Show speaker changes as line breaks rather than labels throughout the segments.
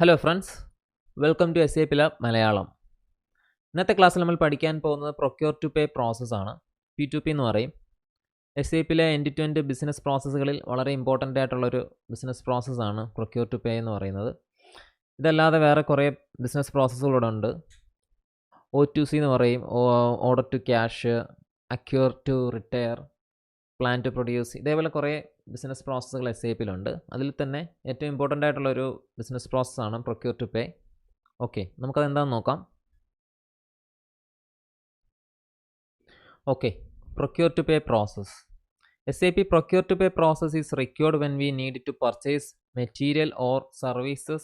Hello friends, welcome to SAP Lab Malayalam. ഇന്നത്തെ ക്ലാസ്സിൽ നമ്മൾ പഠിക്കാൻ പോകുന്നത് പ്രൊക്യൂർ ടു പേ പ്രോസസ്സാണ്. P2P എന്ന് പറയും. SAPയിലെ എൻഡ് ടു എൻഡ് ബിസിനസ് പ്രോസസ്സുകളിൽ വളരെ ഇമ്പോർട്ടൻ്റ് ആയിട്ടുള്ളൊരു ബിസിനസ് പ്രോസസ്സാണ് പ്രൊക്യൂർ ടു പേ എന്ന് പറയുന്നത്. ഇതല്ലാതെ വേറെ കുറേ ബിസിനസ് പ്രോസസ്സുകളുടെ ഉണ്ട്. O2C എന്ന് പറയും, order to cash, acquire to retire, plan to produce. ഇതേപോലെ കുറേ ബിസിനസ് പ്രോസസ്സുകൾ SAPയിലുണ്ട്. അതിൽ തന്നെ ഏറ്റവും ഇമ്പോർട്ടൻ്റ് ആയിട്ടുള്ളൊരു ബിസിനസ് പ്രോസസ്സാണ് പ്രൊക്യൂർ ടു പേ. ഓക്കെ, നമുക്കതെന്താണെന്ന് നോക്കാം. Okay, procure to pay process. SAP procure to pay process is required when we need to purchase material or services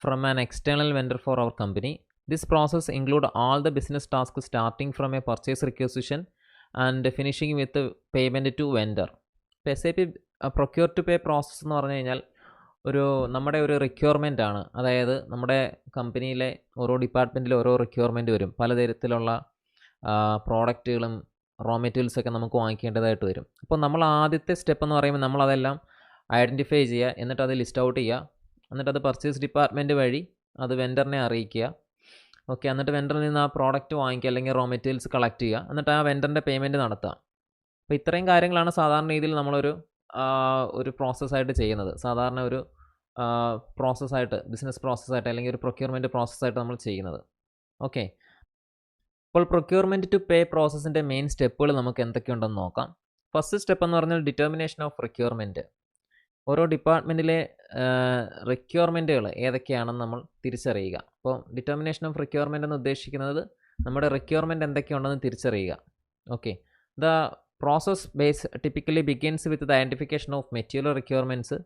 from an external vendor for our company. This process includes all the business tasks starting from a purchase requisition and finishing with the payment to vendor. SAP procure to pay process എന്ന് പറഞ്ഞു കഴിഞ്ഞാൽ നമ്മുടെ ഒരു requirement ആണ്. അതായത് നമ്മുടെ കമ്പനിയിലെ ഓരോ ഡിപ്പാർട്ട്മെൻറ്റിലും ഓരോ റിക്വയർമെൻറ്റ് വരും. പലതരത്തിലുള്ള പ്രോഡക്റ്റുകളും റോ മെറ്റീരിയൽസൊക്കെ നമുക്ക് വാങ്ങിക്കേണ്ടതായിട്ട് വരും. അപ്പോൾ നമ്മൾ ആദ്യത്തെ സ്റ്റെപ്പ് എന്ന് പറയുമ്പോൾ നമ്മളതെല്ലാം ഐഡൻറ്റിഫൈ ചെയ്യുക, എന്നിട്ട് അത് ലിസ്റ്റ് ഔട്ട് ചെയ്യുക, എന്നിട്ട് അത് പർച്ചേസ് ഡിപ്പാർട്ട്മെൻറ്റ് വഴി അത് വെൻഡറിനെ അറിയിക്കുക. ഓക്കെ, എന്നിട്ട് വെൻഡറിൽ നിന്ന് ആ പ്രോഡക്റ്റ് വാങ്ങിക്കുക അല്ലെങ്കിൽ റോ മെറ്റീരിയൽസ് കളക്ട് ചെയ്യുക, എന്നിട്ട് ആ വെൻഡറിൻ്റെ പേയ്മെൻറ്റ് നടത്തുക. അപ്പോൾ ഇത്രയും കാര്യങ്ങളാണ് സാധാരണ രീതിയിൽ നമ്മളൊരു പ്രോസസ്സായിട്ട് ചെയ്യുന്നത്. സാധാരണ ഒരു പ്രോസസ്സായിട്ട്, ബിസിനസ് പ്രോസസ്സായിട്ട് അല്ലെങ്കിൽ ഒരു പ്രൊക്യൂർമെൻറ്റ് പ്രോസസ്സായിട്ട് നമ്മൾ ചെയ്യുന്നത്. ഓക്കെ, അപ്പോൾ പ്രൊക്യൂർമെൻറ്റ് ടു പേ പ്രോസസ്സിൻ്റെ മെയിൻ സ്റ്റെപ്പുകൾ നമുക്ക് എന്തൊക്കെയുണ്ടെന്ന് നോക്കാം. ഫസ്റ്റ് സ്റ്റെപ്പ് എന്ന് പറഞ്ഞാൽ ഡിറ്റർമിനേഷൻ ഓഫ് റിക്വയർമെൻറ്റ്. ഓരോ ഡിപ്പാർട്ട്മെൻറ്റിലെ റിക്വയർമെൻറ്റുകൾ ഏതൊക്കെയാണെന്ന് നമ്മൾ തിരിച്ചറിയുക. അപ്പോൾ ഡിറ്റർമിനേഷൻ ഓഫ് റിക്വയർമെൻറ്റ് എന്ന് ഉദ്ദേശിക്കുന്നത് നമ്മുടെ റിക്വയർമെൻറ്റ് എന്തൊക്കെയുണ്ടെന്ന് തിരിച്ചറിയുക. Okay, the process base typically begins with the identification of material requirements.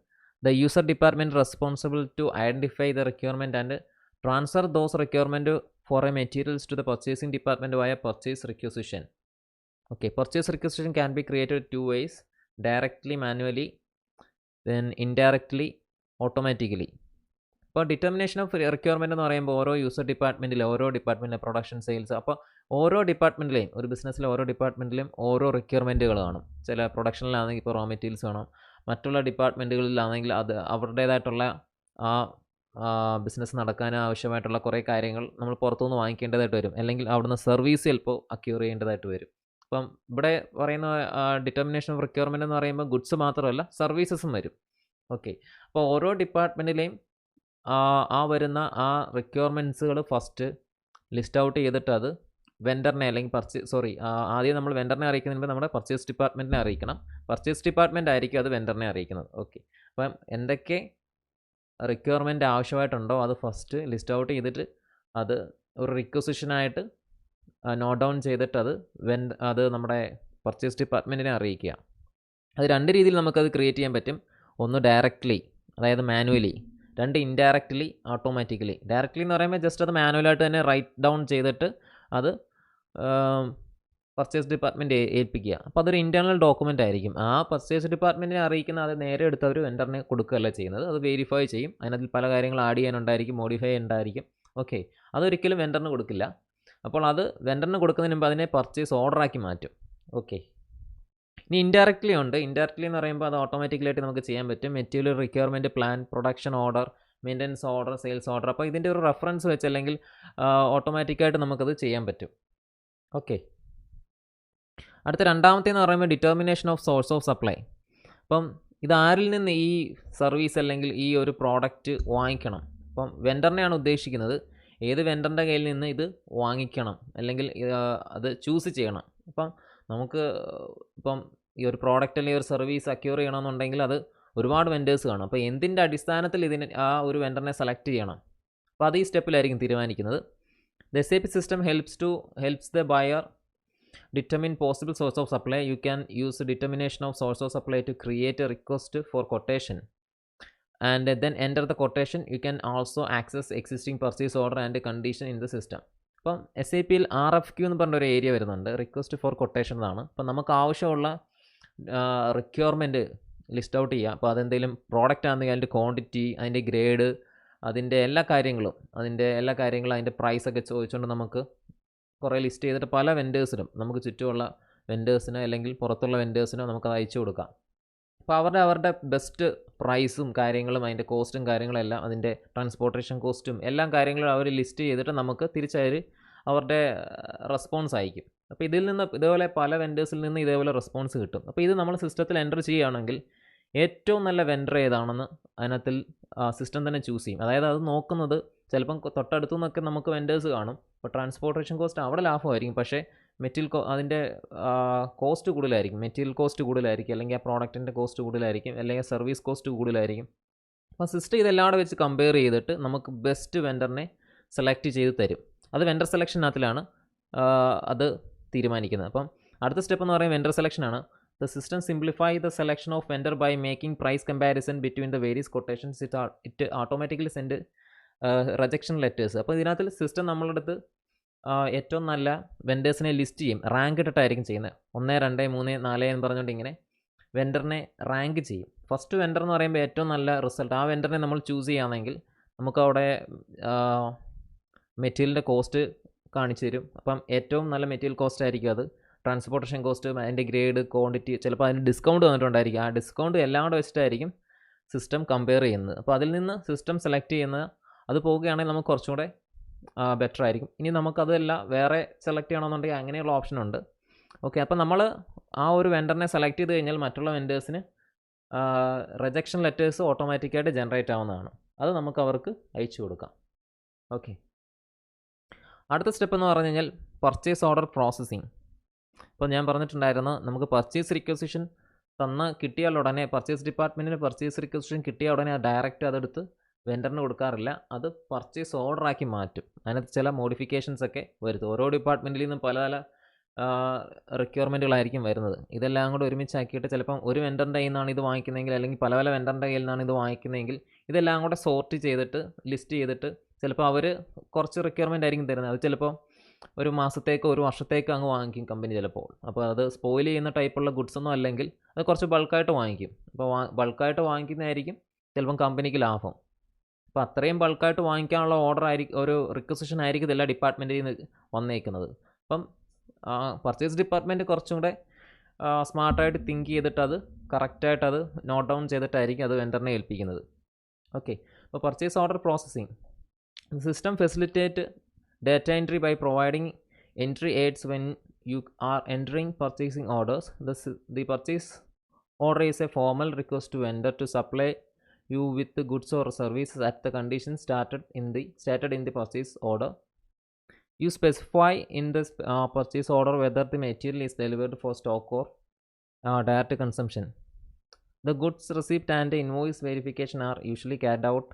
The user department responsible to identify the requirement and transfer those requirement for a materials to the purchasing department via purchase requisition. Okay, purchase requisition can be created two ways: directly manually, then indirectly automatically. അപ്പോൾ determination of requirement എന്ന് പറയുമ്പോൾ ഓരോ user ഡിപ്പാർട്ട്മെൻറ്റിലെ production, sales, അപ്പോൾ ഓരോ ഡിപ്പാർട്ട്മെൻറ്റിലെയും ഒരു ബിസിനസ്സിലെ ഓരോ ഡിപ്പാർട്ട്മെൻറ്റിലും ഓരോ റിക്വയർമെൻറ്റുകൾ കാണും. ചില പ്രൊഡക്ഷനിലാണെങ്കിൽ ഇപ്പോൾ റോ മെറ്റീരിയൽസ് വേണം, മറ്റുള്ള ഡിപ്പാർട്ട്മെൻറ്റുകളിലാണെങ്കിൽ അത് അവരുടേതായിട്ടുള്ള ബിസിനസ് നടക്കാൻ ആവശ്യമായിട്ടുള്ള കുറേ കാര്യങ്ങൾ നമ്മൾ പുറത്തുനിന്ന് വാങ്ങിക്കേണ്ടതായിട്ട് വരും, അല്ലെങ്കിൽ അവിടുന്ന് സർവീസ് ചിലപ്പോൾ അക്യൂർ ചെയ്യേണ്ടതായിട്ട് വരും. അപ്പം ഇവിടെ പറയുന്ന ഡിറ്റർമിനേഷൻ ഓഫ് റിക്വയർമെൻറ്റ് എന്ന് പറയുമ്പോൾ ഗുഡ്സ് മാത്രമല്ല സർവീസസും വരും. ഓക്കെ, അപ്പോൾ ഓരോ ഡിപ്പാർട്ട്മെൻറ്റിലെയും വരുന്ന റിക്വയർമെൻറ്റ്സുകൾ ഫസ്റ്റ് ലിസ്റ്റ് ഔട്ട് ചെയ്തിട്ട് അത് വെൻഡറിനെ അല്ലെങ്കിൽ ആദ്യം നമ്മൾ വെൻഡറിനെ അറിയിക്കുന്നതിന് മുമ്പ് നമ്മുടെ പർച്ചേസ് ഡിപ്പാർട്ട്മെൻറ്റിനെ അറിയിക്കണം. പർച്ചേസ് ഡിപ്പാർട്ട്മെൻറ്റ് ആയിരിക്കും അത് വെൻഡറിനെ അറിയിക്കുന്നത്. ഓക്കെ, അപ്പം എന്തൊക്കെ റിക്വയർമെൻറ്റ് ആവശ്യമായിട്ടുണ്ടോ അത് ഫസ്റ്റ് ലിസ്റ്റ് ഔട്ട് ചെയ്തിട്ട് അത് ഒരു റിക്വസിഷനായിട്ട് നോട്ട് ഡൗൺ ചെയ്തിട്ട് അത് നമ്മുടെ പർച്ചേസ് ഡിപ്പാർട്ട്മെൻറ്റിനെ അറിയിക്കുക. അത് രണ്ട് രീതിയിൽ നമുക്കത് ക്രിയേറ്റ് ചെയ്യാൻ പറ്റും. ഒന്ന് ഡയറക്റ്റ്ലി, അതായത് മാനുവലി. രണ്ട് ഇൻഡയറക്റ്റ്ലി, ഓട്ടോമാറ്റിക്കലി. ഡയറക്റ്റ്ലി എന്ന് പറയുമ്പോൾ ജസ്റ്റ് അത് മാനുവലായിട്ട് തന്നെ റൈറ്റ് ഡൗൺ ചെയ്തിട്ട് അത് പർച്ചേസ് ഡിപ്പാർട്ട്മെൻറ്റ് ഏൽപ്പിക്കുക. അപ്പോൾ അതൊരു ഇൻറ്റേർണൽ ഡോക്യുമെൻ്റ് ആയിരിക്കും. ആ പർച്ചേസ് ഡിപ്പാർട്ട്മെൻറ്റിനെ അറിയിക്കുന്ന അത് നേരെ എടുത്ത് അവർ വെൻഡറിനെ കൊടുക്കുകയല്ല ചെയ്യുന്നത്. അത് വെരിഫൈ ചെയ്യും. അതിനകത്ത് പല കാര്യങ്ങൾ ആഡ് ചെയ്യാനുണ്ടായിരിക്കും, മോഡിഫൈ ഉണ്ടായിരിക്കും. ഓക്കെ, അതൊരിക്കലും വെൻഡറിന് കൊടുക്കില്ല. അപ്പോൾ അത് വെൻഡറിന് കൊടുക്കുന്നതിന് മുമ്പ് അതിനെ പർച്ചേസ് ഓർഡറാക്കി മാറ്റും. ഓക്കെ, ഇനി ഇൻഡയറക്റ്റ്ലി ഉണ്ട്. ഇൻഡയറക്റ്റ്ലി എന്ന് പറയുമ്പോൾ അത് ഓട്ടോമാറ്റിക്കലായിട്ട് നമുക്ക് ചെയ്യാൻ പറ്റും. Material requirement plan, production order, maintenance order, sales order. അപ്പോൾ ഇതിൻ്റെ ഒരു റെഫറൻസ് വെച്ച് അല്ലെങ്കിൽ ഓട്ടോമാറ്റിക്കായിട്ട് നമുക്കത് ചെയ്യാൻ പറ്റും. ഓക്കെ, അടുത്ത രണ്ടാമത്തേന്ന് പറയുമ്പോൾ determination of swords of supply. അപ്പം ഇതാരിൽ നിന്ന് ഈ സർവീസ് അല്ലെങ്കിൽ ഈ ഒരു പ്രോഡക്റ്റ് വാങ്ങിക്കണം. അപ്പം വെൻഡറിനെയാണ് ഉദ്ദേശിക്കുന്നത്. ഏത് വെൻഡറിൻ്റെ കയ്യിൽ നിന്ന് ഇത് വാങ്ങിക്കണം അല്ലെങ്കിൽ അത് ചൂസ് ചെയ്യണം. അപ്പം നമുക്ക് ഈ ഒരു പ്രോഡക്റ്റ് അല്ലെങ്കിൽ ഒരു സർവീസ് അക്യൂർ ചെയ്യണമെന്നുണ്ടെങ്കിൽ അത് ഒരുപാട് വെൻഡേഴ്സ് കാണും. അപ്പോൾ എന്തിൻ്റെ അടിസ്ഥാനത്തിൽ ആ ഒരു വെൻഡറിനെ സെലക്ട് ചെയ്യണം, അപ്പോൾ അത് ഈ സ്റ്റെപ്പിലായിരിക്കും തീരുമാനിക്കുന്നത്. The SAP system helps the buyer determine possible source of supply. You can use determination of source of supply to create a request for quotation and then enter the quotation. You can also access existing purchase order and condition in the system. അപ്പം SAPയിൽ RFQ എന്ന് പറഞ്ഞൊരു area വരുന്നുണ്ട്, request for quotation എന്നാണ്. അപ്പം നമുക്ക് ആവശ്യമുള്ള requirement list out ചെയ്യുക. അപ്പോൾ അതെന്തെങ്കിലും പ്രോഡക്റ്റ് ആണെങ്കിൽ അതിൻ്റെ ക്വാണ്ടിറ്റി, അതിൻ്റെ ഗ്രേഡ്, അതിൻ്റെ എല്ലാ കാര്യങ്ങളും അതിൻ്റെ പ്രൈസൊക്കെ ചോദിച്ചുകൊണ്ട് നമുക്ക് കുറേ ലിസ്റ്റ് ചെയ്തിട്ട് പല വെൻഡേഴ്സിനും, നമുക്ക് ചുറ്റുമുള്ള വെൻഡേഴ്സിനോ അല്ലെങ്കിൽ പുറത്തുള്ള വെൻഡേഴ്സിനോ നമുക്കത് അയച്ചു കൊടുക്കാം. അപ്പോൾ അവരുടെ ബെസ്റ്റ് പ്രൈസും കാര്യങ്ങളും അതിൻ്റെ കോസ്റ്റും കാര്യങ്ങളെല്ലാം അതിൻ്റെ ട്രാൻസ്പോർട്ടേഷൻ കോസ്റ്റും എല്ലാം കാര്യങ്ങളും അവർ ലിസ്റ്റ് ചെയ്തിട്ട് നമുക്ക് തിരിച്ചവർ അവരുടെ റെസ്പോൺസ് അയക്കും. അപ്പോൾ ഇതിൽ നിന്ന് ഇതേപോലെ പല വെൻഡേഴ്സിൽ നിന്ന് ഇതേപോലെ റെസ്പോൺസ് കിട്ടും. അപ്പോൾ ഇത് നമ്മൾ സിസ്റ്റത്തിൽ എൻ്റർ ചെയ്യുകയാണെങ്കിൽ ഏറ്റവും നല്ല വെൻഡർ ഏതാണെന്ന് അതിനകത്തിൽ സിസ്റ്റം തന്നെ ചൂസ് ചെയ്യും. അതായത് അത് നോക്കുന്നത് ചിലപ്പം തൊട്ടടുത്തു നിന്നൊക്കെ നമുക്ക് വെൻഡേഴ്സ് കാണും. അപ്പോൾ ട്രാൻസ്പോർട്ടേഷൻ കോസ്റ്റ് അവിടെ ലാഭമായിരിക്കും, പക്ഷേ മെറ്റീരിയൽ അതിൻ്റെ കോസ്റ്റ് കൂടുതലായിരിക്കും, മെറ്റീരിയൽ കോസ്റ്റ് കൂടുതലായിരിക്കും, അല്ലെങ്കിൽ ആ പ്രോഡക്റ്റിൻ്റെ കോസ്റ്റ് കൂടുതലായിരിക്കും, അല്ലെങ്കിൽ സർവീസ് കോസ്റ്റ് കൂടുതലായിരിക്കും. അപ്പോൾ സിസ്റ്റം ഇതെല്ലാം കൂടെ വെച്ച് കമ്പയർ ചെയ്തിട്ട് നമുക്ക് ബെസ്റ്റ് വെൻഡറിനെ സെലക്ട് ചെയ്ത് തരും. അത് വെൻഡർ സെലക്ഷനകത്തിലാണ് അത് തീരുമാനിക്കുന്നത്. അപ്പം അടുത്ത സ്റ്റെപ്പ് എന്ന് പറയുന്നത് വെൻഡർ സെലക്ഷനാണ്. The system simplify the selection of vendor by making price comparison between the various quotations. It automatically send rejection letters. അപ്പോൾ ഇതിനകത്ത് സിസ്റ്റം നമ്മളുടെ അടുത്ത് ഏറ്റവും നല്ല വെൻഡേഴ്സിനെ ലിസ്റ്റ് ചെയ്യും. റാങ്ക് ഇട്ടിട്ടായിരിക്കും ചെയ്യുന്നത്. 1, 2, 3, 4 എന്ന് പറഞ്ഞുകൊണ്ട് ഇങ്ങനെ വെൻഡറിനെ റാങ്ക് ചെയ്യും. ഫസ്റ്റ് വെൻഡർ എന്ന് പറയുമ്പോൾ ഏറ്റവും നല്ല റിസൾട്ട് ആ വെൻഡറിനെ നമ്മൾ ചൂസ് ചെയ്യുകയാണെങ്കിൽ നമുക്കവിടെ മെറ്റീരിയലിൻ്റെ കോസ്റ്റ് കാണിച്ചു തരും. അപ്പം ഏറ്റവും നല്ല മെറ്റീരിയൽ കോസ്റ്റ് ആയിരിക്കും അത്. ട്രാൻസ്പോർട്ടേഷൻ കോസ്റ്റ്, അതിൻ്റെ ഗ്രേഡ്, ക്വാണ്ടിറ്റി, ചിലപ്പോൾ അതിന് ഡിസ്കൗണ്ട് വന്നിട്ടുണ്ടായിരിക്കും. ആ ഡിസ്കൗണ്ട് എല്ലാം കൂടെ വെച്ചിട്ടായിരിക്കും സിസ്റ്റം കമ്പയർ ചെയ്യുന്നത്. അപ്പോൾ അതിൽ നിന്ന് സിസ്റ്റം സെലക്ട് ചെയ്യുന്ന അത് പോവുകയാണെങ്കിൽ നമുക്ക് കുറച്ചും കൂടെ ബെറ്റർ ആയിരിക്കും. ഇനി നമുക്കതല്ല വേറെ സെലക്ട് ചെയ്യണമെന്നുണ്ടെങ്കിൽ അങ്ങനെയുള്ള ഓപ്ഷനുണ്ട്. ഓക്കെ, അപ്പോൾ നമ്മൾ ആ ഒരു വെൻഡറിനെ സെലക്ട് ചെയ്ത് കഴിഞ്ഞാൽ മറ്റുള്ള വെൻഡേഴ്സിന് റിജക്ഷൻ ലെറ്റേഴ്സ് ഓട്ടോമാറ്റിക്കായിട്ട് ജനറേറ്റ് ആവുന്നതാണ്. അത് നമുക്ക് അവർക്ക് അയച്ചു കൊടുക്കാം. ഓക്കെ, അടുത്ത സ്റ്റെപ്പ് എന്ന് പറഞ്ഞു കഴിഞ്ഞാൽ പർച്ചേസ് ഓർഡർ പ്രോസസ്സിങ്. ഇപ്പോൾ ഞാൻ പറഞ്ഞിട്ടുണ്ടായിരുന്നു, നമുക്ക് പർച്ചേസ് റിക്വസിഷൻ കിട്ടിയാൽ ഉടനെ പർച്ചേസ് ഡിപ്പാർട്ട്മെൻറ്റിന് പർച്ചേസ് റിക്വസിഷൻ കിട്ടിയ ഉടനെ ഡയറക്റ്റ് അതെടുത്ത് വെൻഡറിന് കൊടുക്കാറില്ല. അത് പർച്ചേസ് ഓർഡറാക്കി മാറ്റും. അതിനകത്ത് ചില മോഡിഫിക്കേഷൻസ് ഒക്കെ വരുത്തും. ഓരോ ഡിപ്പാർട്ട്മെൻറ്റിൽ നിന്നും പല പല റിക്വയർമെൻറ്റുകളായിരിക്കും വരുന്നത്. ഇതെല്ലാം കൂടെ ഒരുമിച്ചാക്കിയിട്ട് ചിലപ്പം ഒരു വെൻഡറിൻ്റെ കയ്യിൽ നിന്നാണ് ഇത് വാങ്ങിക്കുന്നതെങ്കിൽ, അല്ലെങ്കിൽ പല പല വെൻഡറിൻ്റെ കയ്യിൽ നിന്നാണ് ഇത് വാങ്ങിക്കുന്നതെങ്കിൽ, ഇതെല്ലാം കൂടെ സോർട്ട് ചെയ്തിട്ട് ലിസ്റ്റ് ചെയ്തിട്ട് ചിലപ്പോൾ അവർ കുറച്ച് റിക്വയർമെൻ്റ് ആയിരിക്കും തരുന്നത്. അത് ചിലപ്പോൾ ഒരു മാസത്തേക്കോ ഒരു വർഷത്തേക്കോ അങ്ങ് വാങ്ങിക്കും കമ്പനി ചിലപ്പോൾ. അപ്പോൾ അത് സ്പോയിൽ ചെയ്യുന്ന ടൈപ്പുള്ള ഗുഡ്സ് ഒന്നും അല്ലെങ്കിൽ അത് കുറച്ച് ബൾക്കായിട്ട് വാങ്ങിക്കും. അപ്പോൾ ബൾക്കായിട്ട് വാങ്ങിക്കുന്നതായിരിക്കും ചിലപ്പം കമ്പനിക്ക് ലാഭം. അപ്പോൾ അത്രയും ബൾക്കായിട്ട് വാങ്ങിക്കാനുള്ള ഓർഡർ ആയിരിക്കും, ഒരു റിക്വസിഷൻ ആയിരിക്കും എല്ലാ ഡിപ്പാർട്ട്മെൻറ്റിൽ നിന്ന് വന്നേക്കുന്നത്. അപ്പം പർച്ചേസ് ഡിപ്പാർട്ട്മെൻറ്റ് കുറച്ചും കൂടെ സ്മാർട്ടായിട്ട് തിങ്ക് ചെയ്തിട്ട് അത് കറക്റ്റായിട്ട് അത് നോട്ട് ഡൗൺ ചെയ്തിട്ടായിരിക്കും അത് വെൻഡറിനെ ഏൽപ്പിക്കുന്നത്. ഓക്കെ, അപ്പോൾ purchase order processing. The system facilitates data entry by providing entry aids when you are entering purchasing orders. The purchase order is a formal request to vendor to supply you with the goods or services at the conditions stated in the purchase order. You specify in the purchase order whether the material is delivered for stock or direct consumption. The goods receipt and invoice verification are usually carried out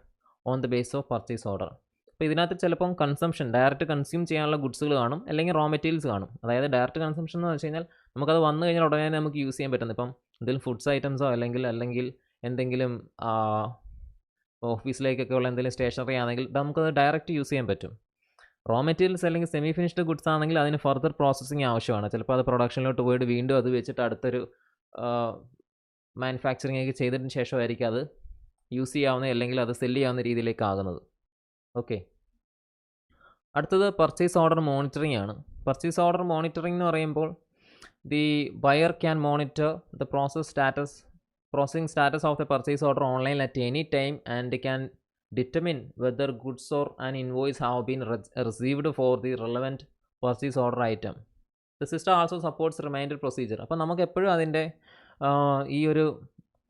on the basis of purchase order. അപ്പോൾ ഇതിനകത്ത് ചിലപ്പം consumption, direct consume ചെയ്യാനുള്ള ഗുഡ്സുകൾ കാണും, അല്ലെങ്കിൽ raw materials കാണും. അതായത് direct consumption എന്ന് വെച്ച് കഴിഞ്ഞാൽ നമുക്കത് വന്നു കഴിഞ്ഞാൽ ഉടനെ നമുക്ക് യൂസ് ചെയ്യാൻ പറ്റുന്നത്. ഇപ്പം എന്തെങ്കിലും ഫുഡ്സ് ഐറ്റംസോ അല്ലെങ്കിൽ എന്തെങ്കിലും ഓഫീസിലേക്കൊക്കെ ഉള്ള എന്തെങ്കിലും സ്റ്റേഷനറി ആണെങ്കിൽ നമുക്കത് ഡയറക്റ്റ് യൂസ് ചെയ്യാൻ പറ്റും. റോ മെറ്റീരിയൽസ് അല്ലെങ്കിൽ സെമി ഫിനിഷ്ഡ് ഗുഡ്സ് ആണെങ്കിൽ അതിന് ഫർദർ പ്രോസസ്സിങ് ആവശ്യമാണ്. ചിലപ്പോൾ അത് പ്രൊഡക്ഷനിലോട്ട് പോയിട്ട് വീണ്ടും അത് വെച്ചിട്ട് അടുത്തൊരു മാനുഫാക്ചറിങ് ഒക്കെ ചെയ്തതിന് ശേഷമായിരിക്കും അത് യൂസ് ചെയ്യാവുന്ന അല്ലെങ്കിൽ അത് സെല്ല് ചെയ്യാവുന്ന രീതിയിലേക്ക് ആകുന്നത്. ഓക്കെ, അടുത്തത് പർച്ചേസ് ഓർഡർ മോണിറ്ററിംഗ് ആണ്. പർച്ചേസ് ഓർഡർ മോണിറ്ററിംഗ് എന്ന് പറയുമ്പോൾ the buyer can monitor the processing status of the purchase order online at any time and can determine whether goods or an invoice have been received for the relevant purchase order item. The system also supports reminder procedure. അപ്പോൾ നമുക്ക് എപ്പോഴും അതിൻ്റെ ഈ ഒരു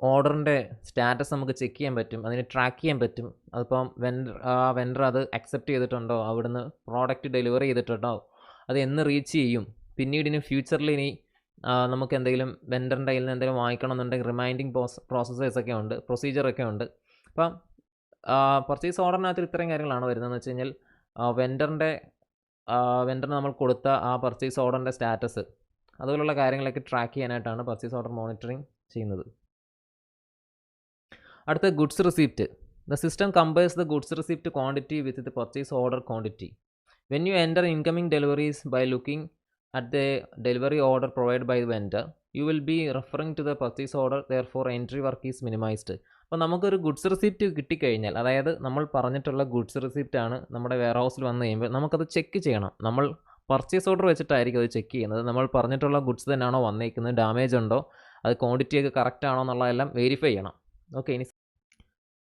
ഓർഡറിൻ്റെ status നമുക്ക് check ചെയ്യാൻ പറ്റും, അതിന് ട്രാക്ക് ചെയ്യാൻ പറ്റും. അതിപ്പം വെൻഡർ അത് അക്സെപ്റ്റ് ചെയ്തിട്ടുണ്ടോ, അവിടുന്ന് പ്രോഡക്റ്റ് ഡെലിവറി ചെയ്തിട്ടുണ്ടോ, അത് എന്ന് റീച്ച് ചെയ്യും, പിന്നീട് ഇനി ഫ്യൂച്ചറിൽ ഇനി നമുക്ക് എന്തെങ്കിലും വെൻഡറിൻ്റെ കയ്യിൽ നിന്ന് എന്തെങ്കിലും വാങ്ങിക്കണമെന്നുണ്ടെങ്കിൽ റിമൈൻഡിങ് പ്രോസസ്സേഴ്സൊക്കെ ഉണ്ട്, പ്രൊസീജിയറൊക്കെ ഉണ്ട്. അപ്പം പർച്ചേസ് ഓർഡറിനകത്ത് ഇത്രയും കാര്യങ്ങളാണ് വരുന്നതെന്ന് വെച്ച് കഴിഞ്ഞാൽ വെൻഡറിന് നമ്മൾ കൊടുത്ത ആ പർച്ചേസ് ഓർഡറിൻ്റെ സ്റ്റാറ്റസ്, അതുപോലുള്ള കാര്യങ്ങളൊക്കെ ട്രാക്ക് ചെയ്യാനായിട്ടാണ് പർച്ചേസ് ഓർഡർ മോണിറ്ററിങ് ചെയ്യുന്നത്. അടുത്ത goods receipt. The system compares the goods receipt quantity with the purchase order quantity. When you enter incoming deliveries by looking at the delivery order provide by the vendor, you will be referring to the purchase order, therefore entry work is minimized. അപ്പോൾ നമുക്കൊരു goods receipt കിട്ടിക്കഴിഞ്ഞാൽ, അതായത് നമ്മൾ പറഞ്ഞിട്ടുള്ള goods receipt ആണ് നമ്മുടെ wear ഹൗസിൽ വന്നു കഴിയുമ്പോൾ നമുക്കത് ചെക്ക് ചെയ്യണം. നമ്മൾ പർച്ചേസ് ഓർഡർ വെച്ചിട്ടായിരിക്കും അത് ചെക്ക് ചെയ്യുന്നത്. നമ്മൾ പറഞ്ഞിട്ടുള്ള ഗുഡ്സ് തന്നെയാണോ വന്നേക്കുന്നത്, ഡാമേജ് ഉണ്ടോ, അത് ക്വാണ്ടിറ്റിയൊക്കെ കറക്റ്റ് ആണോ എന്നുള്ളതെല്ലാം വെരിഫൈ ചെയ്യണം. ഓക്കെ, ഇനി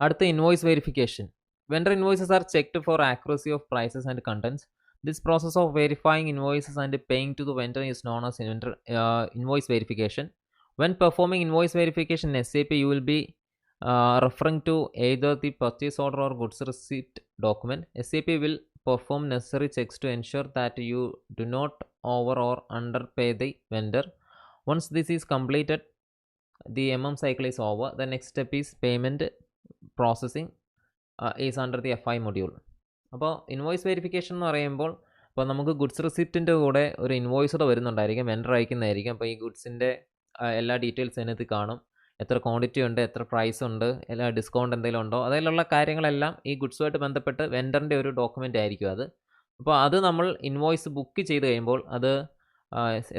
അടുത്ത invoice verification. Vendor invoices are checked for accuracy of prices and contents. This process of verifying invoices and paying to the vendor is known as invoice verification. When performing invoice verification in SAP, you will be referring to either the purchase order or goods receipt document. SAP will perform necessary checks to ensure that you do not over or underpay the vendor. Once this is completed, the cycle is over. The next step is payment processing is under the FI module. അപ്പോൾ invoice verification എന്ന് പറയുമ്പോൾ ഇപ്പോൾ നമുക്ക് goods റിസിപ്റ്റിൻ്റെ കൂടെ ഒരു invoice കൂടെ വരുന്നുണ്ടായിരിക്കും, vendor അയക്കുന്നതായിരിക്കും. അപ്പോൾ ഈ ഗുഡ്സിൻ്റെ എല്ലാ ഡീറ്റെയിൽസ് അതിനകത്ത് കാണും. എത്ര ക്വാണ്ടിറ്റി ഉണ്ട്, എത്ര പ്രൈസ് ഉണ്ട്, എല്ലാ ഡിസ്കൗണ്ട് എന്തെങ്കിലും ഉണ്ടോ, അതിലുള്ള കാര്യങ്ങളെല്ലാം ഈ ഗുഡ്സുമായിട്ട് ബന്ധപ്പെട്ട് വെണ്ടറിൻ്റെ ഒരു ഡോക്യുമെൻ്റ് ആയിരിക്കും അത്. അപ്പോൾ അത് നമ്മൾ ഇൻവോയ്സ് ബുക്ക് ചെയ്ത് കഴിയുമ്പോൾ അത്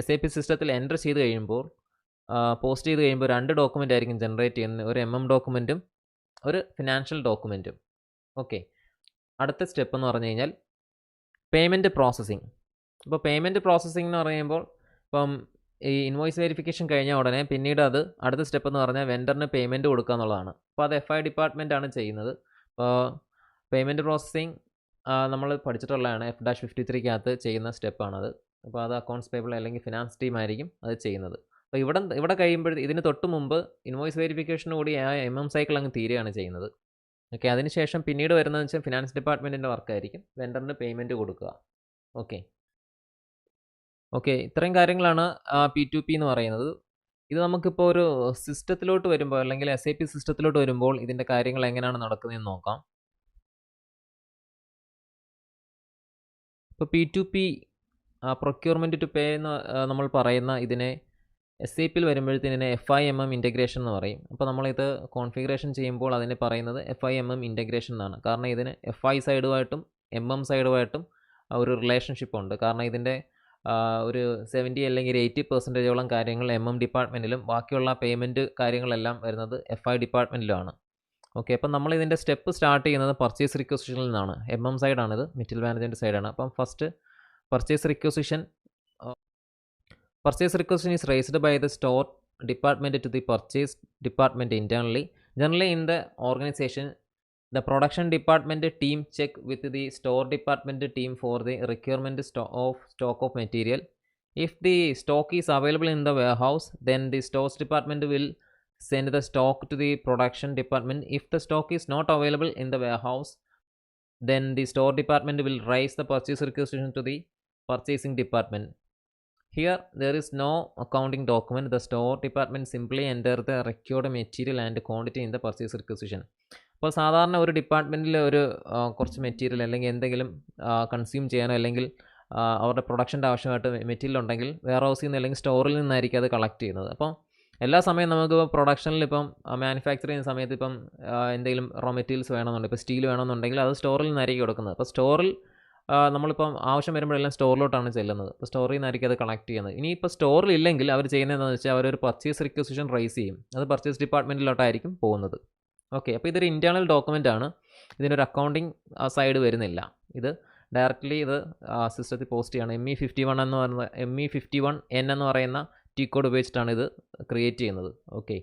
SAP സിസ്റ്റത്തിൽ എൻ്റർ ചെയ്ത് കഴിയുമ്പോൾ പോസ്റ്റ് ചെയ്ത് കഴിയുമ്പോൾ 2 ഡോക്യുമെൻ്റ് ആയിരിക്കും ജനറേറ്റ് ചെയ്യുന്നത്, ഒരു ഡോക്യുമെൻറ്റും ഒരു ഫിനാൻഷ്യൽ ഡോക്യുമെൻറ്റും. ഓക്കെ, അടുത്ത സ്റ്റെപ്പ് എന്ന് പറഞ്ഞു കഴിഞ്ഞാൽ പേയ്മെൻറ്റ് പ്രോസസ്സിങ്. അപ്പോൾ പേയ്മെൻറ്റ് പ്രോസസ്സിംഗ് എന്ന് പറയുമ്പോൾ ഇപ്പം ഈ ഇൻവോയ്സ് വെരിഫിക്കേഷൻ കഴിഞ്ഞ ഉടനെ പിന്നീട് അത് അടുത്ത സ്റ്റെപ്പ് എന്ന് പറഞ്ഞാൽ വെണ്ടറിന് പേയ്മെൻറ്റ് കൊടുക്കുക എന്നുള്ളതാണ്. അപ്പോൾ അത് FI ഡിപ്പാർട്ട്മെൻറ്റാണ് ചെയ്യുന്നത്. അപ്പോൾ പേയ്മെൻറ്റ് പ്രോസസ്സിങ് നമ്മൾ പഠിച്ചിട്ടുള്ളതാണ്, F-53-ക്കകത്ത് ചെയ്യുന്ന സ്റ്റെപ്പാണത്. അപ്പോൾ അത് അക്കൗണ്ട്സ് പേബിൾ അല്ലെങ്കിൽ ഫിനാൻസ് ടീം ആയിരിക്കും അത് ചെയ്യുന്നത്. അപ്പോൾ ഇവിടെ കഴിയുമ്പോൾ ഇതിന് തൊട്ട് മുമ്പ് ഇൻവോയ്സ് വെരിഫിക്കേഷന് കൂടി ആ സൈക്കിൾ അങ്ങ് തീരുകയാണ് ചെയ്യുന്നത്. ഓക്കെ, അതിനുശേഷം പിന്നീട് വരുന്നതെന്ന് വെച്ചാൽ ഫിനാൻസ് ഡിപ്പാർട്ട്മെൻറ്റിൻ്റെ വർക്കായിരിക്കും വെണ്ടറിന് പേയ്മെൻറ്റ് കൊടുക്കുക. ഓക്കെ, ഇത്രയും കാര്യങ്ങളാണ് P2P എന്ന് പറയുന്നത്. ഇത് നമുക്കിപ്പോൾ ഒരു സിസ്റ്റത്തിലോട്ട് വരുമ്പോൾ അല്ലെങ്കിൽ SAP സിസ്റ്റത്തിലോട്ട് വരുമ്പോൾ ഇതിൻ്റെ കാര്യങ്ങൾ എങ്ങനെയാണ് നടക്കുന്നതെന്ന് നോക്കാം. ഇപ്പോൾ P2P പ്രൊക്യൂർമെൻറ്റ് ടു പേ എന്ന് നമ്മൾ പറയുന്ന ഇതിനെ SAPയിൽ വരുമ്പോഴത്തേന് FIMM ഇൻറ്റഗ്രേഷൻ എന്ന് പറയും. അപ്പോൾ നമ്മളിത് കോൺഫിഗറേഷൻ ചെയ്യുമ്പോൾ അതിന് പറയുന്നത് FIMM ഇൻറ്റഗ്രേഷൻ എന്നാണ്. കാരണം ഇതിന് FI സൈഡുമായിട്ടും സൈഡുമായിട്ടും ഒരു റിലേഷൻഷിപ്പ് ഉണ്ട്. കാരണം ഇതിൻ്റെ ഒരു 70 അല്ലെങ്കിൽ 80% കാര്യങ്ങൾ ഡിപ്പാർട്ട്മെൻറ്റിലും ബാക്കിയുള്ള പേയ്മെൻറ്റ് കാര്യങ്ങളെല്ലാം വരുന്നത് FI ഡിപ്പാർട്ട്മെൻറ്റിലുമാണ്. ഓക്കെ, അപ്പം നമ്മൾ ഇതിൻ്റെ സ്റ്റെപ്പ് സ്റ്റാർട്ട് ചെയ്യുന്നത് പർച്ചേസ് റിക്വസിഷനിൽ നിന്നാണ്. സൈഡാണിത്, മെറ്റീരിയൽ മാനേജ്മെൻറ്റ് സൈഡാണ്. അപ്പം first purchase requisition is raised by the store department to the purchase department internally. Generally in the organization, the production department team check with the store department team for the requirement stock of material. If the stock is available in the warehouse, then the stores department will send the stock to the production department. If the stock is not available in the warehouse, then the store department will raise the purchase requisition to the purchasing department. Here there is no accounting document. The store department simply enter the required material and quantity in the purchase requisition. അപ്പോൾ സാധാരണ ഒരു ഡിപ്പാർട്ട്മെൻറ്റിൽ ഒരു കുറച്ച് material അല്ലെങ്കിൽ എന്തെങ്കിലും consume ചെയ്യാനോ അല്ലെങ്കിൽ അവരുടെ പ്രൊഡക്ഷൻ്റെ ആവശ്യമായിട്ട് മെറ്റീരിയൽ ഉണ്ടെങ്കിൽ വെയർ ഹൗസിൽ നിന്ന് അല്ലെങ്കിൽ സ്റ്റോറിൽ നിന്നായിരിക്കും അത് കളക്ട് ചെയ്യുന്നത്. അപ്പോൾ എല്ലാ സമയം നമുക്ക് പ്രൊഡക്ഷനിൽ ഇപ്പം മാനുഫാക്ചർ ചെയ്യുന്ന സമയത്ത് ഇപ്പം എന്തെങ്കിലും റോ മെറ്റീരിയൽസ് വേണമെന്നുണ്ടെങ്കിൽ ഇപ്പോൾ സ്റ്റീൽ വേണമെന്നുണ്ടെങ്കിൽ അത് സ്റ്റോറിൽ നിന്നായിരിക്കും കൊടുക്കുന്നത്. അപ്പോൾ സ്റ്റോറിൽ നമ്മളിപ്പം ആവശ്യം വരുമ്പോഴെല്ലാം സ്റ്റോറിലോട്ടാണ് ചെല്ലുന്നത്. അപ്പോൾ സ്റ്റോറിൽ നിന്നായിരിക്കും അത് കളക്ട് ചെയ്യുന്നത്. ഇനിയിപ്പോൾ സ്റ്റോറിൽ ഇല്ലെങ്കിൽ അവർ ചെയ്യുന്നതെന്ന് വെച്ചാൽ അവരൊരു പർച്ചേസ് റിക്വസിഷൻ റൈസ് ചെയ്യും. അത് പർച്ചേസ് ഡിപ്പാർട്ട്മെൻറ്റിലോട്ടായിരിക്കും പോകുന്നത്. ഓക്കെ, അപ്പോൾ ഇതൊരു ഇൻറ്റേർണൽ ഡോക്യുമെൻ്റ് ആണ്. ഇതിനൊരു അക്കൗണ്ടിങ് സൈഡ് വരുന്നില്ല. ഇത് ഡയറക്റ്റ്ലി ഇത് സിസ്റ്റത്തിൽ പോസ്റ്റ് ചെയ്യണം. ME51 എന്ന് പറയുന്ന ME51N എന്ന് പറയുന്ന ടി കോഡ് ഉപയോഗിച്ചിട്ടാണ് ഇത് ക്രിയേറ്റ് ചെയ്യുന്നത്. ഓക്കെ,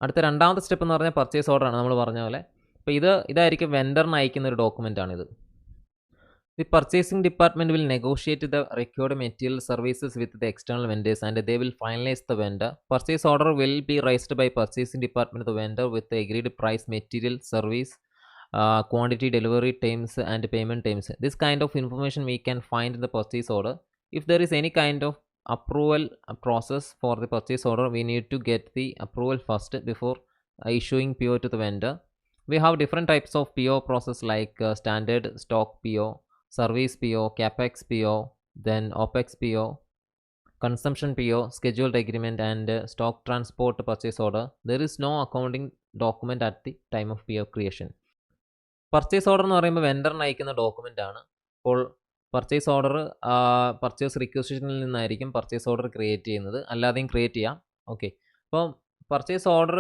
അടുത്ത രണ്ടാമത്തെ സ്റ്റെപ്പ് എന്ന് പറഞ്ഞാൽ പർച്ചേസ് ഓർഡറാണ്. നമ്മൾ പറഞ്ഞ പോലെ അപ്പോൾ ഇതായിരിക്കും വെണ്ടറിന് അയക്കുന്ന ഒരു ഡോക്യുമെൻ്റ് ആണിത്. The purchasing department will negotiate the required material services with the external vendors and they will finalize the vendor. Purchase order will be raised by purchasing department to the vendor with the agreed price, material, service, quantity, delivery times and payment times. This kind of information we can find in the purchase order. If there is any kind of approval process for the purchase order, we need to get the approval first before issuing PO to the vendor. We have different types of PO process like standard stock PO, service PO, capex PO, then OPEX PO, consumption PO, scheduled agreement and stock transport purchase order. There is no accounting document at the time of PO creation. Purchase order എന്ന് പറയുമ്പോൾ വെണ്ടറിന് അയക്കുന്ന document ആണ്. അപ്പോൾ purchase order purchase റിക്വസിഷനിൽ നിന്നായിരിക്കും purchase order create ചെയ്യുന്നത്, അല്ലാതെയും create ചെയ്യാം. Okay, അപ്പോൾ പർച്ചേസ് ഓർഡർ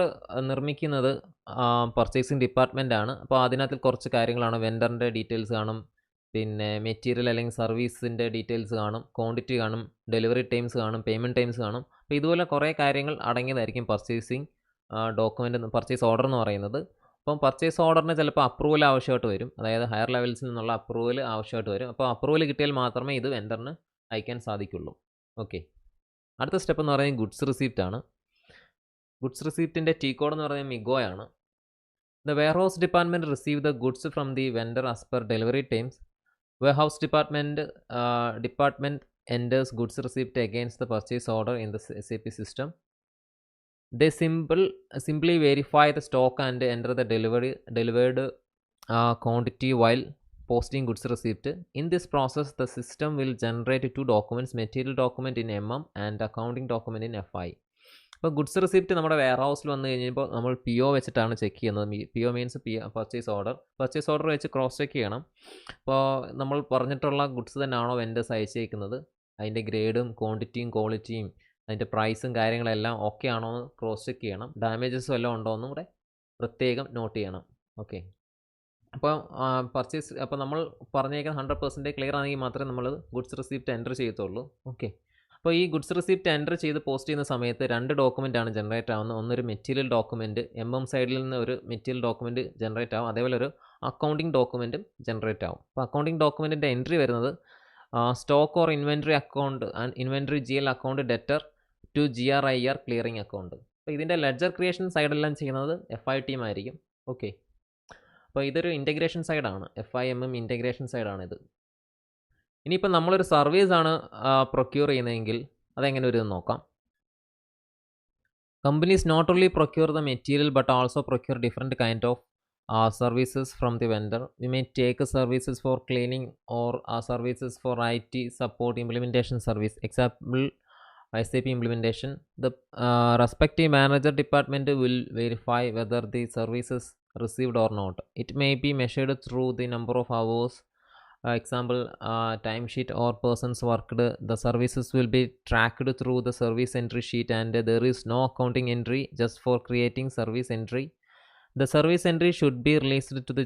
നിർമ്മിക്കുന്നത് പർച്ചേസിങ് ഡിപ്പാർട്ട്മെൻ്റ് ആണ്. അപ്പോൾ അതിനകത്ത് കുറച്ച് കാര്യങ്ങളാണ്, വെണ്ടറിൻ്റെ ഡീറ്റെയിൽസ് കാണും, പിന്നെ മെറ്റീരിയൽ അല്ലെങ്കിൽ സർവീസിൻ്റെ ഡീറ്റെയിൽസ് കാണും, ക്വാണ്ടിറ്റി കാണും, ഡെലിവറി ടൈംസ് കാണും, പേയ്മെൻറ്റ് ടൈംസ് കാണും. അപ്പോൾ ഇതുപോലെ കുറേ കാര്യങ്ങൾ അടങ്ങിയതായിരിക്കും പർച്ചേസിങ് ഡോക്യുമെൻ്റ്, പർച്ചേസ് ഓർഡർ എന്ന് പറയുന്നത്. അപ്പം പർച്ചേസ് ഓർഡറിന് ചിലപ്പോൾ അപ്രൂവൽ ആവശ്യമായിട്ട് വരും, അതായത് ഹയർ ലെവൽസിൽ നിന്നുള്ള അപ്രൂവൽ ആവശ്യമായിട്ട് വരും. അപ്പോൾ അപ്രൂവൽ കിട്ടിയാൽ മാത്രമേ ഇത് വെൻഡറിന് അയക്കാൻ സാധിക്കുള്ളൂ. ഓക്കെ, അടുത്ത സ്റ്റെപ്പ് എന്ന് പറയുന്നത് ഗുഡ്സ് റിസീപ്റ്റ് ആണ്. ഗുഡ്സ് റിസീപ്റ്റിൻ്റെ ടി കോഡ് എന്ന് പറയുന്നത് മിഗോയാണ്. The warehouse department receive the goods from the vendor as per delivery times. Warehouse department enters goods receipt against the purchase order in the SAP system. They simply verify the stock and enter the delivered quantity while posting goods receipt. In this process, the system will generate two documents: material document in MM and accounting document in FI. ഇപ്പോൾ goods receipt നമ്മുടെ wear ഹൗസിൽ വന്നു കഴിഞ്ഞപ്പോൾ നമ്മൾ PO വെച്ചിട്ടാണ് check ചെയ്യുന്നത്. PO means purchase order വെച്ച് cross check ചെയ്യണം. അപ്പോൾ നമ്മൾ പറഞ്ഞിട്ടുള്ള ഗുഡ്സ് തന്നെയാണോ വെൻഡേഴ്സ് അയച്ചേക്കുന്നത്, അതിൻ്റെ ഗ്രേഡും ക്വാണ്ടിറ്റിയും ക്വാളിറ്റിയും അതിൻ്റെ പ്രൈസും കാര്യങ്ങളെല്ലാം ഓക്കെ ആണോ എന്ന് ക്രോസ് ചെക്ക് ചെയ്യണം. ഡാമേജസ് വല്ലതും ഉണ്ടോ എന്നും കൂടെ പ്രത്യേകം നോട്ട് ചെയ്യണം. ഓക്കെ, അപ്പോൾ അപ്പോൾ നമ്മൾ പറഞ്ഞേക്കുന്നത് 100% ക്ലിയർ ആണെങ്കിൽ മാത്രമേ നമ്മൾ ഗുഡ്സ് റിസിപ്റ്റ് എൻ്റർ ചെയ്യത്തുള്ളൂ. ഓക്കെ, അപ്പോൾ ഈ ഗുഡ്സ് റിസിപ്റ്റ് എൻ്റർ ചെയ്ത് പോസ്റ്റ് ചെയ്യുന്ന സമയത്ത് രണ്ട് ഡോക്യുമെൻ്റ് ആണ് ജനറേറ്റ് ആവുന്നത്. ഒന്നൊരു മെറ്റീരിയൽ ഡോക്യുമെൻറ്റ്, MM സൈഡിൽ നിന്ന് ഒരു മെറ്റീരിയൽ ഡോക്യുമെൻറ്റ് ജനറേറ്റ് ആവും, അതേപോലെ ഒരു അക്കൗണ്ടിങ് ഡോക്യുമെൻറ്റും ജനറേറ്റ് ആവും. അപ്പോൾ അക്കൗണ്ടിങ് ഡോക്യുമെൻറ്റിൻ്റെ എൻട്രി വരുന്നത് stock or inventory account and inventory GL account debtor to GRIR clearing account. അപ്പോൾ ഇതിൻ്റെ ലെഡ്ജർ ക്രിയേഷൻ സൈഡെല്ലാം ചെയ്യുന്നത് FI ടീം ആയിരിക്കും. ഓക്കെ, അപ്പോൾ ഇതൊരു ഇൻറ്റഗ്രേഷൻ സൈഡാണ്, FI MM ഇൻറ്റഗ്രേഷൻ സൈഡാണിത്. ഇനിയിപ്പോൾ നമ്മളൊരു സർവീസാണ് പ്രൊക്യൂർ ചെയ്യുന്നതെങ്കിൽ അതെങ്ങനെ ഒരു നോക്കാം. Companies not only procure the material but also procure different kind of services from the vendor. We may take services for cleaning or services for IT support implementation service. Example SAP implementation. The respective manager department will verify whether the service is received or not. It may be measured through the number of hours, example timesheet or persons worked. The services will be tracked through the service entry sheet and there is no accounting entry just for creating service entry. The service entry should be released to the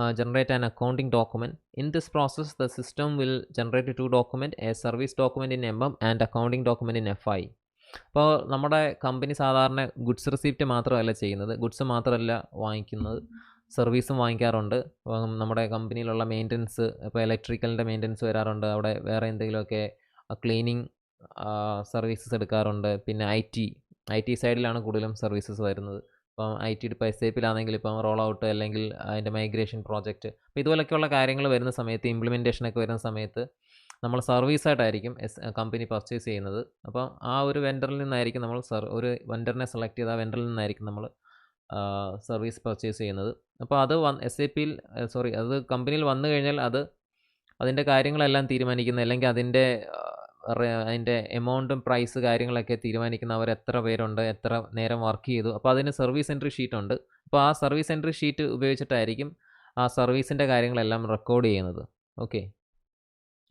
generate an accounting document. In this process, the system will generate two documents: a service document in MM and accounting document in FI. അപ്പോൾ നമ്മുടെ company സാധാരണ goods receipt മാത്രമല്ല ചെയ്യുന്നത്, goods മാത്രമല്ല വാങ്ങിക്കുന്നത്, സർവീസും വാങ്ങിക്കാറുണ്ട്. നമ്മുടെ കമ്പനിയിലുള്ള മെയിൻ്റനൻസ്, ഇപ്പോൾ ഇലക്ട്രിക്കലിൻ്റെ മെയിൻ്റനൻസ് വരാറുണ്ട്, അവിടെ വേറെ എന്തെങ്കിലുമൊക്കെ ക്ലീനിങ് സർവീസസ് എടുക്കാറുണ്ട്. പിന്നെ IT സൈഡിലാണ് കൂടുതലും സർവീസസ് വരുന്നത്. ഇപ്പം IT ഇപ്പോൾ SAPയിലാണെങ്കിൽ ഇപ്പം റോൾ ഔട്ട് അല്ലെങ്കിൽ അതിൻ്റെ മൈഗ്രേഷൻ പ്രോജക്റ്റ്, അപ്പോൾ ഇതുപോലൊക്കെയുള്ള കാര്യങ്ങൾ വരുന്ന സമയത്ത്, ഇംപ്ലിമെൻറ്റേഷനൊക്കെ വരുന്ന സമയത്ത് നമ്മൾ സർവീസായിട്ടായിരിക്കും കമ്പനി പർച്ചേസ് ചെയ്യുന്നത്. അപ്പോൾ ആ ഒരു വെൻഡറിൽ നിന്നായിരിക്കും നമ്മൾ ഒരു വെൻഡറിനെ സെലക്ട് ചെയ്ത് ആ വെൻഡറിൽ നിന്നായിരിക്കും നമ്മൾ സർവീസ് പർച്ചേസ് ചെയ്യുന്നത്. അപ്പോൾ അത് അത് കമ്പനിയിൽ വന്നു കഴിഞ്ഞാൽ അതിൻ്റെ കാര്യങ്ങളെല്ലാം തീരുമാനിക്കുന്ന, അല്ലെങ്കിൽ അതിൻ്റെ എമൗണ്ടും പ്രൈസ് കാര്യങ്ങളൊക്കെ തീരുമാനിക്കുന്ന അവർ എത്ര പേരുണ്ട്, എത്ര നേരം വർക്ക് ചെയ്തു. അപ്പോൾ അതിന് സർവീസ് എൻട്രി ഷീറ്റ് ഉണ്ട്. അപ്പോൾ ആ സർവീസ് എൻട്രി ഷീറ്റ് ഉപയോഗിച്ചിട്ടായിരിക്കും ആ സർവീസിൻ്റെ കാര്യങ്ങളെല്ലാം റെക്കോർഡ് ചെയ്യുന്നത്. ഓക്കെ,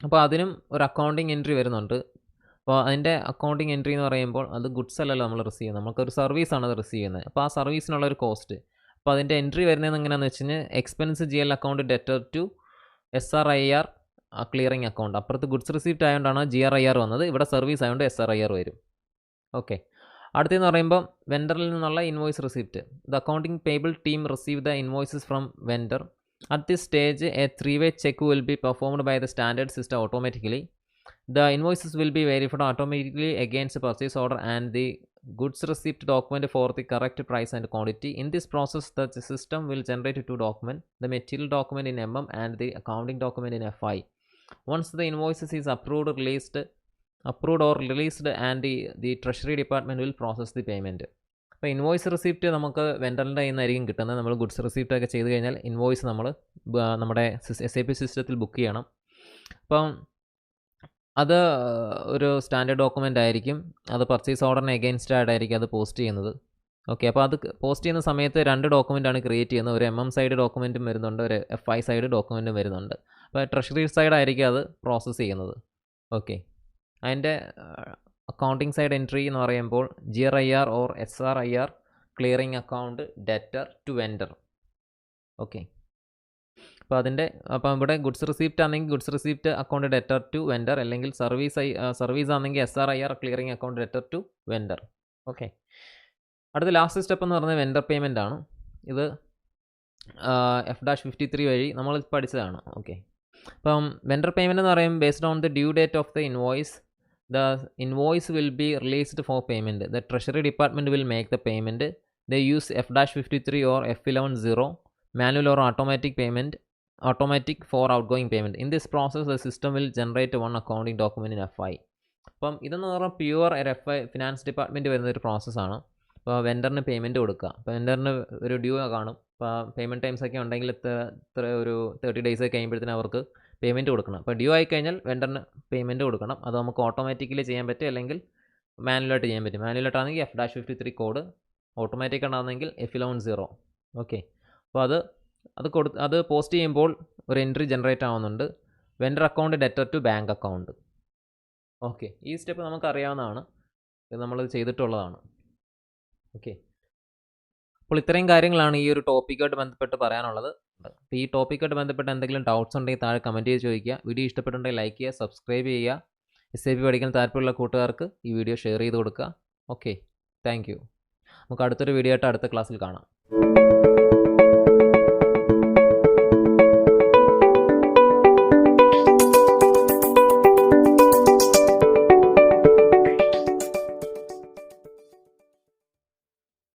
അപ്പോൾ അതിനും ഒരു അക്കൗണ്ടിങ് എൻട്രി വരുന്നുണ്ട്. അപ്പോൾ അതിൻ്റെ അക്കൗണ്ടിങ് എൻട്രി എന്ന് പറയുമ്പോൾ അത് ഗുഡ്സ് അല്ലല്ലോ നമ്മൾ റിസീവ് ചെയ്യുന്നത്, നമുക്കൊരു സർവീസാണ് അത് റിസീവ് ചെയ്യുന്നത്. അപ്പോൾ ആ സർവീസിനുള്ളൊരു കോസ്റ്റ്, അപ്പോൾ അതിൻ്റെ എൻട്രി വരുന്നത് എങ്ങനെയാണെന്ന് വെച്ച് കഴിഞ്ഞാൽ expense GL account debtor to SRIR clearing account. അപ്പുറത്ത് ഗുഡ്സ് റിസീപ്റ്റ് ആയതുകൊണ്ടാണ് GRIR വന്നത്, ഇവിടെ സർവീസ് ആയതുകൊണ്ട് SRIR വരും. ഓക്കെ, അടുത്തെന്ന് പറയുമ്പോൾ വെൻഡറിൽ നിന്നുള്ള invoice receipt. The accounting payable team receive the invoices from vendor. At this stage, a three-way check will be performed by the standard system automatically. The invoices will be verified automatically against the purchase order and the goods receipt document for the correct price and quantity. In this process, the system will generate two documents: the material document in MM and the accounting document in FI. Once the invoices is approved or released, and the treasury department will process the payment. അപ്പോൾ invoice receipt നമുക്ക് വെൻഡറിൻ്റെ കയ്യിൽ നിന്നായിരിക്കും കിട്ടുന്നത്. നമ്മൾ goods receipt ഒക്കെ ചെയ്ത് കഴിഞ്ഞാൽ invoice നമ്മൾ നമ്മുടെ SAP സിസ്റ്റത്തിൽ ബുക്ക് ചെയ്യണം. അപ്പം അത് ഒരു സ്റ്റാൻഡേർഡ് ഡോക്യുമെൻ്റ് ആയിരിക്കും, അത് പർച്ചേസ് ഓർഡറിന് എഗെയിൻസ്റ്റ് ആയിട്ടായിരിക്കും അത് പോസ്റ്റ് ചെയ്യുന്നത്. ഓക്കെ, അപ്പോൾ അത് പോസ്റ്റ് ചെയ്യുന്ന സമയത്ത് രണ്ട് ഡോക്യുമെൻ്റാണ് ക്രിയേറ്റ് ചെയ്യുന്നത്. ഒരു MM സൈഡ് ഡോക്യുമെൻറ്റും വരുന്നുണ്ട്, ഒരു FI സൈഡ് ഡോക്യുമെൻറ്റും വരുന്നുണ്ട്. അപ്പോൾ ട്രഷറി സൈഡായിരിക്കും അത് പ്രോസസ്സ് ചെയ്യുന്നത്. ഓക്കെ, അതിൻ്റെ അക്കൗണ്ടിങ് സൈഡ് എൻട്രി എന്ന് പറയുമ്പോൾ GRIR or SRIR clearing account debtor to vendor. Okay, അപ്പോൾ ഇവിടെ ഗുഡ്സ് റിസീപ്റ്റ് ആണെങ്കിൽ goods receipt account debtor to vendor, അല്ലെങ്കിൽ സർവീസ് ആണെങ്കിൽ SRIR clearing account debtor to vendor. Okay, അടുത്ത ലാസ്റ്റ് സ്റ്റെപ്പ് എന്ന് പറയുന്നത് വെൻഡർ പേയ്മെൻ്റ് ആണ്. ഇത് F-53 വഴി നമ്മൾ പഠിച്ചതാണ്. ഓക്കെ, അപ്പം വെൻഡർ പേയ്മെൻ്റ് എന്ന് പറയുമ്പോൾ based on the due date of the invoice will be released for payment. The treasury department will make the payment. The use F-53 or F11 manual or automatic for outgoing payment. In this process, the system will generate one accounting document in FI. അപ്പം ഇതെന്ന് പറഞ്ഞാൽ pure FI finance department വരുന്നൊരു പ്രോസസ്സാണ്. അപ്പോൾ വെൻഡറിന് payment കൊടുക്കുക. അപ്പോൾ വെൻഡറിന് ഒരു due കാണും. അപ്പോൾ പേയ്മെൻറ്റ് ടൈംസ് ഒക്കെ ഉണ്ടെങ്കിൽ ഒരു 30 days കഴിയുമ്പോഴത്തേന് അവർക്ക് പേയ്മെൻറ്റ് കൊടുക്കണം. അപ്പോൾ ഡ്യൂ ആയിക്കഴിഞ്ഞാൽ വെൻഡറിന് പേയ്മെൻറ്റ് കൊടുക്കണം. അത് നമുക്ക് ഓട്ടോമാറ്റിക്കലി ചെയ്യാൻ പറ്റും, അല്ലെങ്കിൽ മാനുവലായിട്ട് ചെയ്യാൻ പറ്റും. മാനുവലായിട്ടാണെങ്കിൽ F-53 കോഡ്, ഓട്ടോമാറ്റിക് ആണെങ്കിൽ F11. ഓക്കെ, അപ്പോൾ അത് പോസ്റ്റ് ചെയ്യുമ്പോൾ ഒരു എൻട്രി ജനറേറ്റ് ആവുന്നുണ്ട്, vendor account debtor to bank account. Okay, ഈ സ്റ്റെപ്പ് നമുക്ക് അറിയാവുന്നതാണ്, ഇത് നമ്മൾ ചെയ്തിട്ടുള്ളതാണ്. ഓക്കെ, അപ്പോൾ ഇത്രയും കാര്യങ്ങളാണ് ഈ ഒരു ടോപ്പിക്കായിട്ട് ബന്ധപ്പെട്ട് പറയാനുള്ളത്. അപ്പോൾ ഈ ടോപ്പിക്കായിട്ട് ബന്ധപ്പെട്ട് എന്തെങ്കിലും ഡൗട്ട്സ് ഉണ്ടെങ്കിൽ താഴെ കമൻറ്റ് ചെയ്ത് ചോദിക്കുക. വീഡിയോ ഇഷ്ടപ്പെട്ടുണ്ടെങ്കിൽ ലൈക്ക് ചെയ്യുക, സബ്സ്ക്രൈബ് ചെയ്യുക. SAP പഠിക്കാൻ താല്പര്യമുള്ള കൂട്ടുകാർക്ക് ഈ വീഡിയോ ഷെയർ ചെയ്ത് കൊടുക്കുക. Okay, thank you. നമുക്ക് അടുത്തൊരു വീഡിയോ ആയിട്ട് അടുത്ത ക്ലാസ്സിൽ കാണാം.